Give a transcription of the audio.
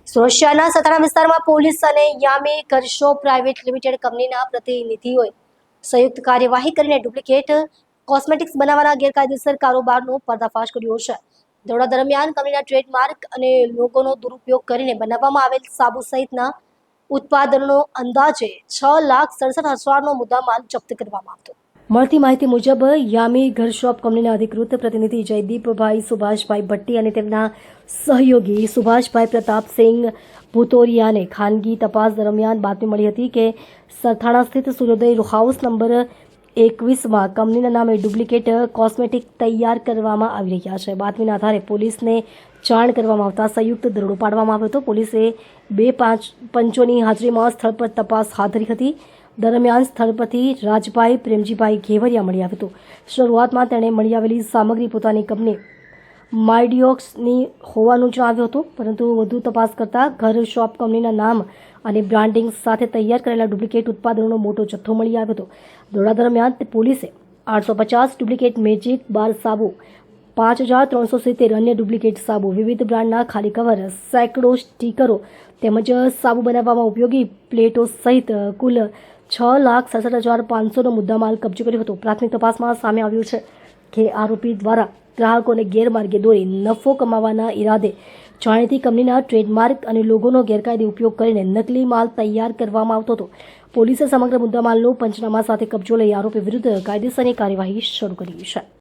સુરત સતાણા વિસ્તારમાં પોલીસ અને યામી કરશો પ્રાઇવેટ લિમિટેડ કંપનીના પ્રતિનિધિઓએ સંયુક્ત કાર્યવાહી કરીને ડુપ્લિકેટ કોસ્મેટિક્સ બનાવવાના ગેરકાયદેસર કારોબારનો પર્દાફાશ કર્યો છે. દરોડા દરમિયાન કંપનીના ટ્રેડમાર્ક અને લોગોનો દુરુપયોગ કરીને બનાવવામાં આવેલ સાબુ સહિતના ઉત્પાદનોનો અંદાજે 6,67,000નો મુદ્દામાલ જપ્ત કરવામાં આવ્યો. મળતી માહિતી મુજબ યામી ઘર શોપ કંપનીના અધિકૃત પ્રતિનિધિ જયદીપભાઈ સુભાષભાઈ ભટ્ટી અને તેમના સહયોગી સુભાષભાઈ પ્રતાપસિંહ ભૂતોરિયાને ખાનગી તપાસ દરમિયાન બાતમી મળી હતી કે સરથાણા સ્થિત સૂર્યોદય હાઉસ નંબર 21માં કંપનીના નામે ડુપ્લિકેટ કોસ્મેટિક તૈયાર કરવામાં આવી રહ્યા છે. બાતમીના આધારે પોલીસને જાણ કરવામાં આવતા સંયુક્ત દરોડો પાડવામાં આવ્યો હતો. પોલીસે 2 પંચોની હાજરીમાં સ્થળ પર તપાસ હાથ ધરી હતી. દરમિયાન સ્થળ પરથી રાજભાઈ પ્રેમજીભાઈ ઘેવરિયા મળી આવ્યું હતું. શરૂઆતમાં તેણે મળી આવેલી સામગ્રી પોતાની કંપની માઇડિયોક્સની હોવાનું જણાવ્યું હતું, પરંતુ વધુ તપાસ કરતા ઘર શોપ કંપનીના નામ અને બ્રાન્ડિંગ સાથે તૈયાર કરેલા ડુપ્લિકેટ ઉત્પાદનોનો મોટો જથ્થો મળી આવ્યો હતો. દરોડા દરમિયાન પોલીસે 850 ડુપ્લિકેટ મેજિક બાર સાબુ, 5,370 અન્ય ડુપ્લિકેટ સાબુ, વિવિધ બ્રાન્ડના ખાલી કવર, સેંકડો સ્ટીકરો તેમજ સાબુ બનાવવામાં ઉપયોગી પ્લેટો સહિત કુલ 6,67,500નો મુદ્દામાલ કબજે કર્યો હતો. પ્રાથમિક તપાસમાં સામે આવ્યું છે કે આરોપી દ્વારા ગ્રાહકોને ગેરમાર્ગે દોરી નફો કમાવાના ઈરાદે જાણીતી કંપનીના ટ્રેડમાર્ક અને લોગોનો ગેરકાયદે ઉપયોગ કરીને નકલી માલ તૈયાર કરવામાં આવતો હતો. પોલીસે સમગ્ર મુદ્દામાલનો પંચનામા સાથે કબજો લઈ આરોપી વિરુદ્ધ કાયદેસરની કાર્યવાહી શરૂ કરી છે.